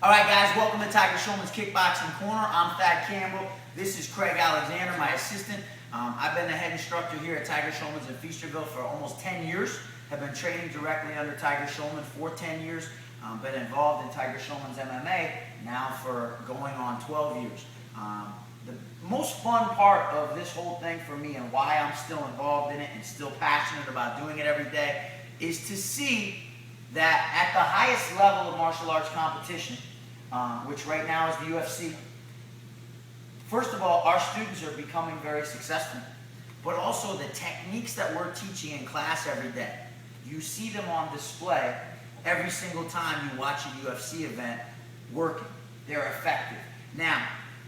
All right, guys, welcome to Tiger Schulmann's Kickboxing Corner. I'm Thad Campbell. This is Craig Alexander, my assistant. I've been the head instructor here at Tiger Schulmann's in Feasterville for almost 10 years. Have been training directly under Tiger Schulmann for 10 years. Been involved in Tiger Schulmann's MMA now for going on 12 years. The most fun part of this whole thing for me and why I'm still involved in it and still passionate about doing it every day is to see that at the highest level of martial arts competition, which right now is the UFC, first of all, our students are becoming very successful, but also the techniques that we're teaching in class every day, you see them on display every single time you watch a UFC event working. They're effective. Now,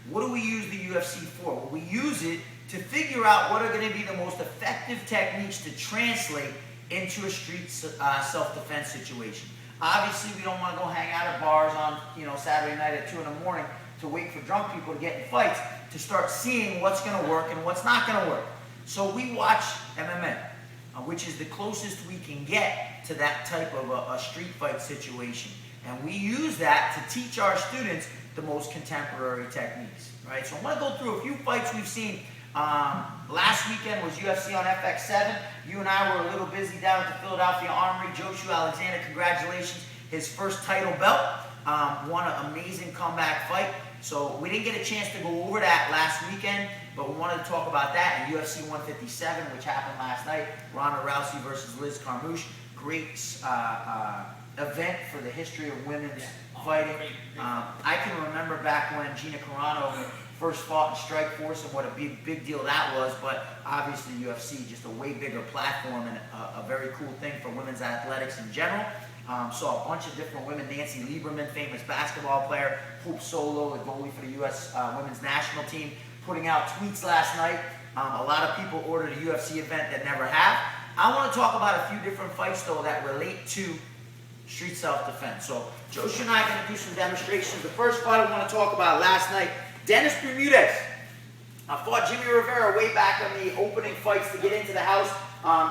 what do we use the UFC for? Well, we use it to figure out what are going to be the most effective techniques to translate into a street self-defense situation. Obviously, we don't want to go hang out at bars on Saturday night at 2 in the morning to wait for drunk people to get in fights to start seeing what's going to work and what's not going to work. So we watch MMA, which is the closest we can get to that type of a street fight situation. And we use that to teach our students the most contemporary techniques, right? So I want to go through a few fights we've seen. Last weekend was UFC on FX7. You and I were a little busy down at the Philadelphia Armory. Joshua Alexander, congratulations. His first title belt. Won an amazing comeback fight. So we didn't get a chance to go over that last weekend, but we wanted to talk about that in UFC 157, which happened last night. Ronda Rousey versus Liz Carmouche. Great event for the history of women's fighting. I can remember back when Gina Carano first fought in Strikeforce and what a big deal that was, but obviously UFC, just a way bigger platform and a very cool thing for women's athletics in general. Saw a bunch of different women. Nancy Lieberman, famous basketball player. Hope Solo, the goalie for the U.S. women's national team, putting out tweets last night. A lot of people ordered a UFC event that never have. I want to talk about a few different fights, though, that relate to street self-defense. So Josh and I are going to do some demonstrations. The first fight I want to talk about last night, Dennis Bermudez. I fought Jimmy Rivera way back on the opening fights to get into the house,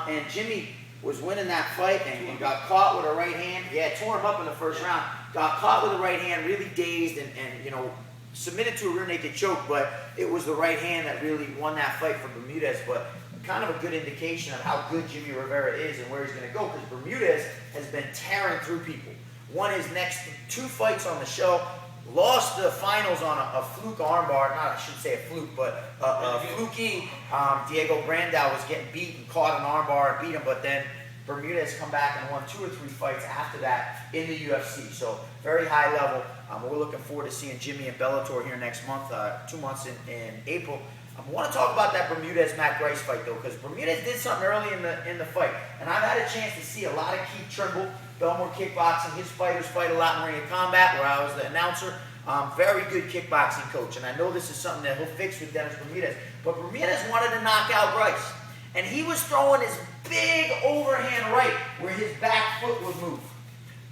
and Jimmy was winning that fight and got caught with a right hand. Yeah, tore him up in the first round. Got caught with a right hand, really dazed, and submitted to a rear naked choke, but it was the right hand that really won that fight for Bermudez. But kind of a good indication of how good Jimmy Rivera is and where he's going to go, because Bermudez has been tearing through people. Won his next 2 fights on the show. Lost the finals on a fluke armbar, I shouldn't say a fluke, but a fluky. Diego Brandao was getting beat and caught an armbar and beat him, but then Bermudez come back and won 2 or 3 fights after that in the UFC. So very high level. We're looking forward to seeing Jimmy in Bellator here next month, 2 months in April. I want to talk about that Bermudez-Matt Grice fight, though, because Bermudez did something early in the fight. And I've had a chance to see a lot of Keith Trimble, Belmore Kickboxing. His fighters fight a lot in Ring of Combat, where I was the announcer. Very good kickboxing coach. And I know this is something that he'll fix with Dennis Bermudez. But Bermudez wanted to knock out Grice. And he was throwing his big overhand right, where his back foot would move.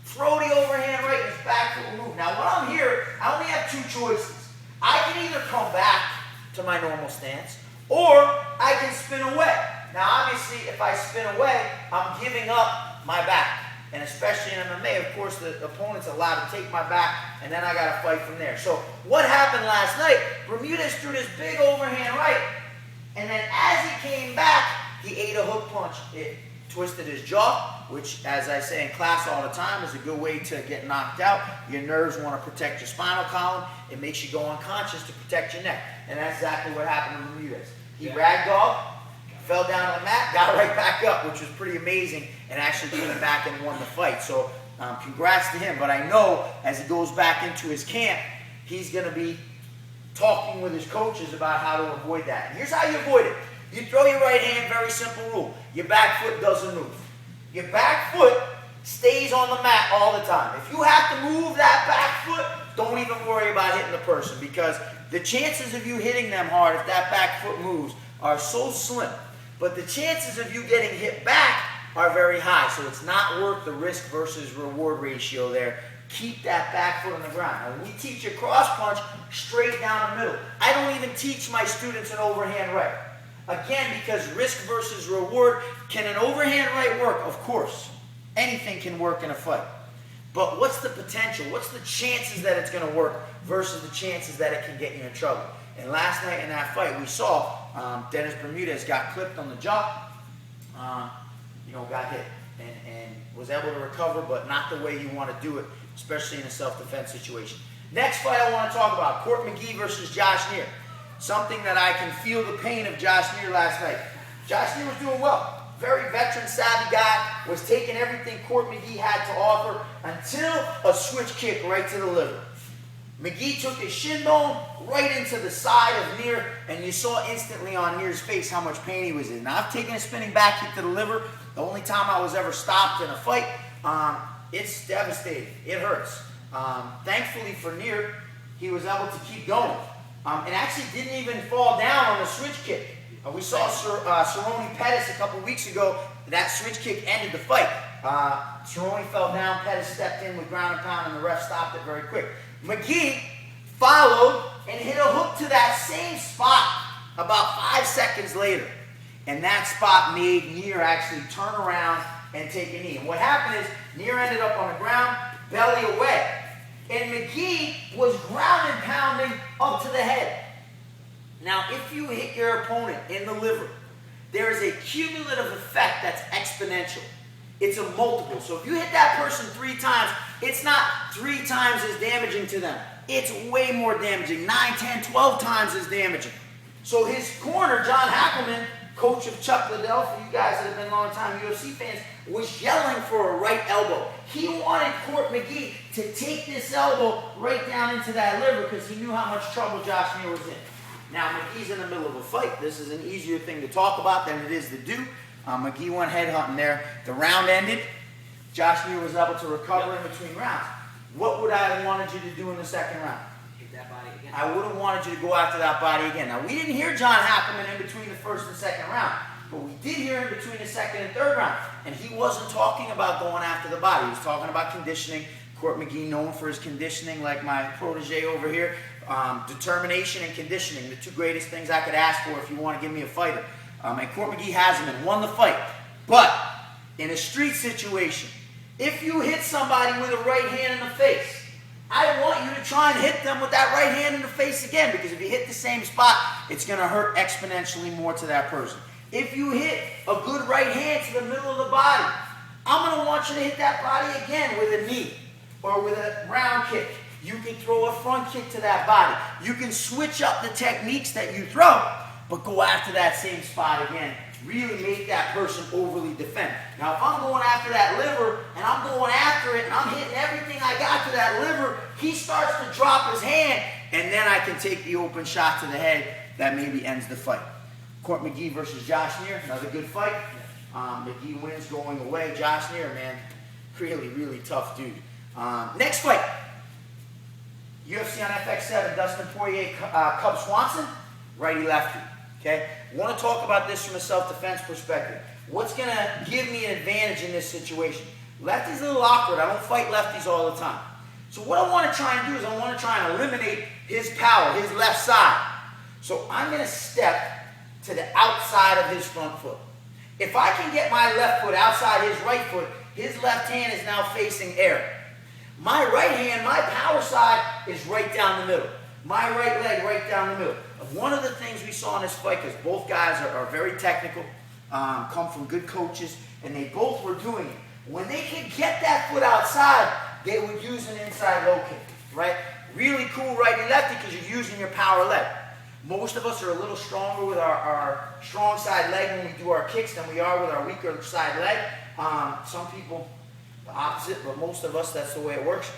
Throw the overhand right, and his back foot would move. Now, when I'm here, I only have 2 choices. I can either come back to my normal stance, or I can spin away. Now, obviously, if I spin away, I'm giving up my back. And especially in MMA, of course, the opponent's allowed to take my back, and then I got to fight from there. So what happened last night, Bermudez threw this big overhand right, and then as he came back, he ate a hook punch. It twisted his jaw, which, as I say in class all the time, is a good way to get knocked out. Your nerves want to protect your spinal column. It makes you go unconscious to protect your neck. And that's exactly what happened to Bermudez. He ragdolled, fell down on the mat, got right back up, which was pretty amazing, and actually came back and won the fight. So congrats to him. But I know as he goes back into his camp, he's going to be talking with his coaches about how to avoid that. And here's how you avoid it. You throw your right hand, very simple rule. Your back foot doesn't move. Your back foot stays on the mat all the time. If you have to move that back foot, don't even worry about hitting the person, because the chances of you hitting them hard if that back foot moves are so slim. But the chances of you getting hit back are very high. So it's not worth the risk versus reward ratio there. Keep that back foot on the ground. Now, we teach a cross punch straight down the middle. I don't even teach my students an overhand right. Again, because risk versus reward. Can an overhand right work? Of course. Anything can work in a fight. but what's the potential? What's the chances that it's going to work versus the chances that it can get you in trouble? And last night in that fight, we saw Dennis Bermudez got clipped on the jaw, got hit, and was able to recover, but not the way you want to do it, especially in a self-defense situation. Next fight I want to talk about, Court McGee versus Josh Neer. Something that I can feel the pain of Josh Neer last night. Josh Neer was doing well. Very veteran, savvy guy, was taking everything Court McGee had to offer until a switch kick right to the liver. McGee took his shin bone right into the side of Neer, and you saw instantly on Neer's face how much pain he was in. Now, I've taken a spinning back kick to the liver. The only time I was ever stopped in a fight, it's devastating. It hurts. Thankfully for Neer, he was able to keep going. And actually didn't even fall down on the switch kick. We saw Cerrone Pettis a couple weeks ago. That switch kick ended the fight. Cerrone fell down, Pettis stepped in with ground and pound, and the ref stopped it very quick. McGee followed and hit a hook to that same spot about 5 seconds later. And that spot made Neer actually turn around and take a knee. And what happened is Neer ended up on the ground, belly away. And McGee was ground and pounding up to the head. Now, if you hit your opponent in the liver, there is a cumulative effect that's exponential. It's a multiple. So if you hit that person 3 times, it's not 3 times as damaging to them. It's way more damaging, 9, 10, 12 times as damaging. So his corner, John Hackleman, coach of Chuck Liddell, for you guys that have been long-time UFC fans, was yelling for a right elbow. He wanted Court McGee to take this elbow right down into that liver because he knew how much trouble Josh Neer was in. Now, McGee's in the middle of a fight. This is an easier thing to talk about than it is to do. McGee went headhunting there. The round ended. Josh Neer was able to recover in between rounds. What would I have wanted you to do in the second round? Hit that body again. I would have wanted you to go after that body again. Now, we didn't hear John Hackleman in between the first and second round, but we did hear him between the second and third round. And he wasn't talking about going after the body. He was talking about conditioning. Court McGee, known for his conditioning, like my protege over here. Determination and conditioning, the 2 greatest things I could ask for if you want to give me a fighter. And Court McGee has him and won the fight. But in a street situation, if you hit somebody with a right hand in the face, I want you to try and hit them with that right hand in the face again, because if you hit the same spot, it's going to hurt exponentially more to that person. If you hit a good right hand to the middle of the body, I'm going to want you to hit that body again with a knee or with a round kick. You can throw a front kick to that body. You can switch up the techniques that you throw, but go after that same spot again. Really make that person overly defend. Now, if I'm going after that liver, and I'm going after it, and I'm hitting everything I got to that liver, he starts to drop his hand, and then I can take the open shot to the head that maybe ends the fight. Court McGee versus Josh Neer, another good fight. McGee wins going away. Josh Neer, man, really, really tough dude. Next fight. UFC on FX7, Dustin Poirier, Cub Swanson, righty-lefty. Okay? I want to talk about this from a self-defense perspective. What's going to give me an advantage in this situation? Lefty's a little awkward. I don't fight lefties all the time. So what I want to try and do is I want to try and eliminate his power, his left side. So I'm going to step to the outside of his front foot. If I can get my left foot outside his right foot, his left hand is now facing air. My right hand, my power side, is right down the middle. My right leg right down the middle. One of the things we saw in this fight, because both guys are very technical, come from good coaches, and they both were doing it. When they could get that foot outside, they would use an inside low kick, right? Really cool righty-lefty because you're using your power leg. Most of us are a little stronger with our strong side leg when we do our kicks than we are with our weaker side leg. Some people, the opposite, but most of us, that's the way it works.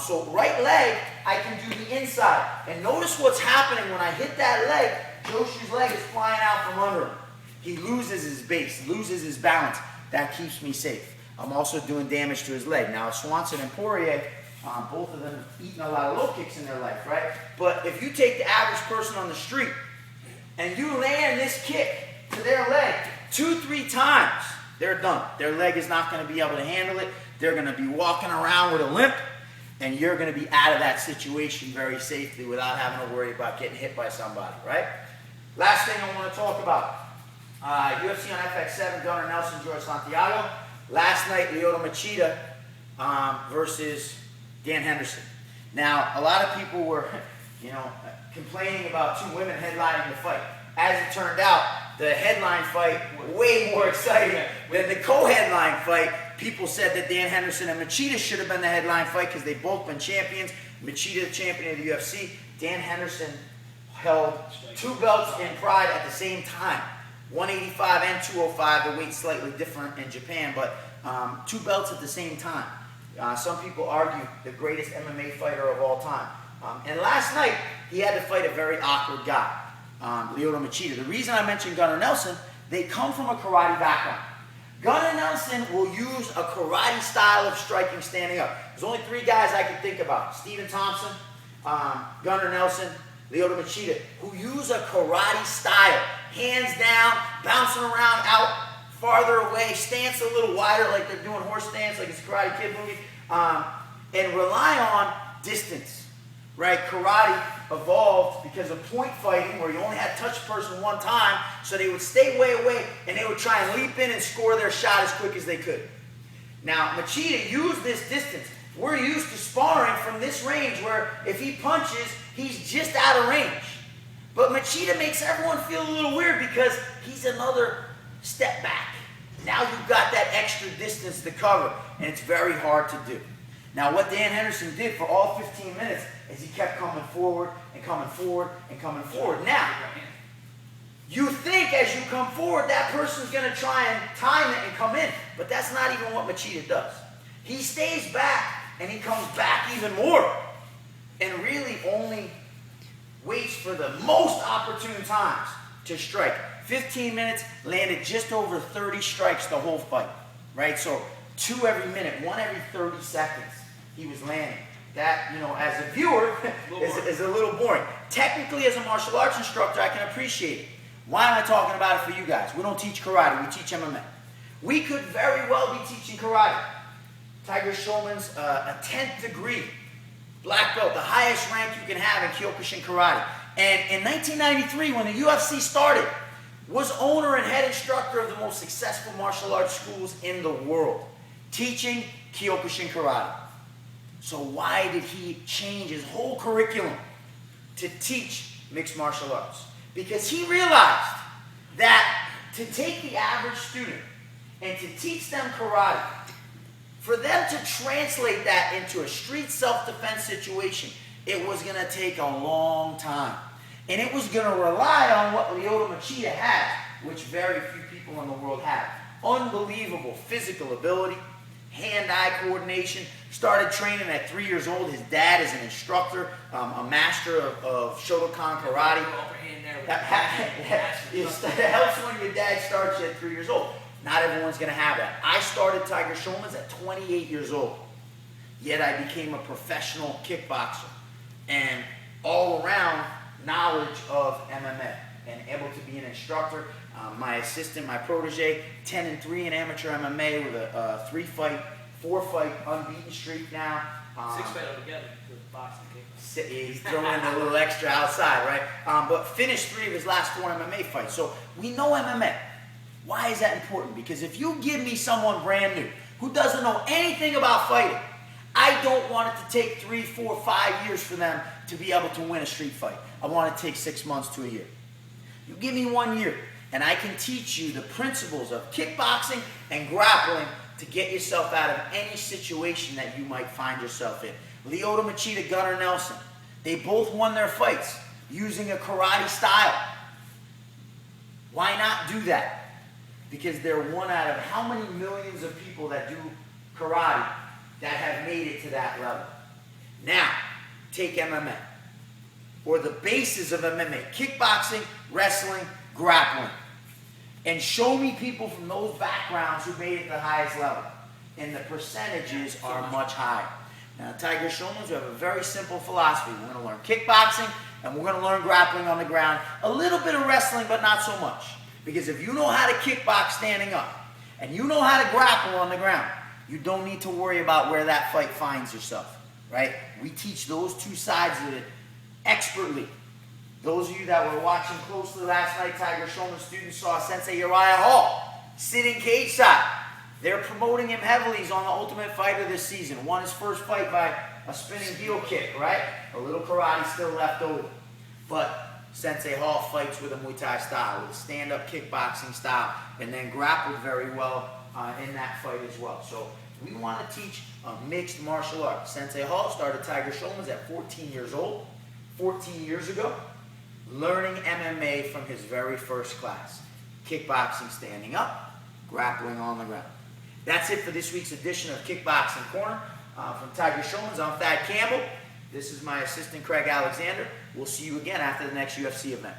So right leg, I can do the inside. And notice what's happening when I hit that leg. Joshu's leg is flying out from under him. He loses his base, loses his balance. That keeps me safe. I'm also doing damage to his leg. Now, Swanson and Poirier, both of them have eaten a lot of low kicks in their life, right? But if you take the average person on the street and you land this kick to their leg 2-3 times, they're done. Their leg is not going to be able to handle it. They're going to be walking around with a limp, and you're going to be out of that situation very safely without having to worry about getting hit by somebody, right? Last thing I want to talk about, UFC on FX7, Gunnar Nelson, George Santiago. Last night, Lyoto Machida versus Dan Henderson. Now, a lot of people were, complaining about two women headlining the fight. As it turned out, the headline fight way more exciting than the co-headline fight. People said that Dan Henderson and Machida should have been the headline fight because they've both been champions. Machida, the champion of the UFC. Dan Henderson held two belts in Pride at the same time. 185 and 205, the weight's slightly different in Japan, but two belts at the same time. Some people argue the greatest MMA fighter of all time. And last night, he had to fight a very awkward guy, Lyoto Machida. The reason I mentioned Gunnar Nelson, they come from a karate background. Gunnar Nelson will use a karate style of striking standing up. There's only three guys I can think about. Stephen Thompson, Gunnar Nelson, Lyoto Machida, who use a karate style. Hands down, bouncing around, out farther away, stance a little wider like they're doing horse stance, like it's a Karate Kid movie, and rely on distance, right? Karate evolved because of point fighting where you only had to touch the person one time, so they would stay way away and they would try and leap in and score their shot as quick as they could. Now, Machida used this distance. We're used to sparring from this range where if he punches, he's just out of range. But Machida makes everyone feel a little weird because he's another step back. Now you've got that extra distance to cover, and it's very hard to do. Now what Dan Henderson did for all 15 minutes is he kept coming forward and coming forward and coming forward. Now, you think as you come forward that person's going to try and time it and come in, but that's not even what Machida does. He stays back and he comes back even more and really only waits for the most opportune times to strike. 15 minutes, landed just over 30 strikes the whole fight, right? So 2 every minute, 1 every 30 seconds he was landing. That, as a viewer, is a little boring. Technically, as a martial arts instructor, I can appreciate it. Why am I talking about it for you guys? We don't teach karate, we teach MMA. We could very well be teaching karate. Tiger Schulmann's a 10th degree black belt, the highest rank you can have in Kyokushin karate. And in 1993, when the UFC started, was owner and head instructor of the most successful martial arts schools in the world, teaching Kyokushin karate. So why did he change his whole curriculum to teach mixed martial arts? Because he realized that to take the average student and to teach them karate, for them to translate that into a street self-defense situation, it was going to take a long time. And it was going to rely on what Lyoto Machida has, which very few people in the world have. Unbelievable physical ability, hand-eye coordination. Started training at 3 years old. His dad is an instructor, a master of Shotokan karate. It helps when your dad starts you at 3 years old. Not everyone's going to have that. I started Tiger Schulmann's at 28 years old. Yet I became a professional kickboxer. And all around knowledge of MMA and able to be an instructor. My assistant, my protege, 10-3 in amateur MMA with a 4-fight unbeaten streak now. 6-fight altogether with boxing and kickboxing. He's throwing a little extra outside, right? But finished 3 of his last 4 MMA fights. So we know MMA. Why is that important? Because if you give me someone brand new who doesn't know anything about fighting, I don't want it to take 3, 4, 5 years for them to be able to win a street fight. I want it to take 6 months to a year. You give me 1 year, and I can teach you the principles of kickboxing and grappling to get yourself out of any situation that you might find yourself in. Lyoto Machida, Gunnar Nelson, they both won their fights using a karate style. Why not do that? Because they're one out of how many millions of people that do karate that have made it to that level. Now, take MMA, or the basis of MMA, kickboxing, wrestling, grappling, and show me people from those backgrounds who made it to the highest level. And the percentages are much higher. Now, Tiger Schulmann's, we have a very simple philosophy. We're going to learn kickboxing, and we're going to learn grappling on the ground. A little bit of wrestling, but not so much. Because if you know how to kickbox standing up, and you know how to grapple on the ground, you don't need to worry about where that fight finds yourself, right? We teach those two sides of it expertly. Those of you that were watching closely last night, Tiger Schulmann students saw Sensei Uriah Hall sitting cage side. They're promoting him heavily. He's on the Ultimate Fighter this season. Won his first fight by a spinning heel kick, right? A little karate still left over. But Sensei Hall fights with a Muay Thai style, with a stand-up kickboxing style, and then grappled very well in that fight as well. So we want to teach a mixed martial art. Sensei Hall started Tiger Schulmann at 14 years old, 14 years ago, learning MMA from his very first class. Kickboxing standing up, grappling on the ground. That's it for this week's edition of Kickboxing Corner. From Tiger Schulmann, I'm Thad Campbell. This is my assistant, Craig Alexander. We'll see you again after the next UFC event.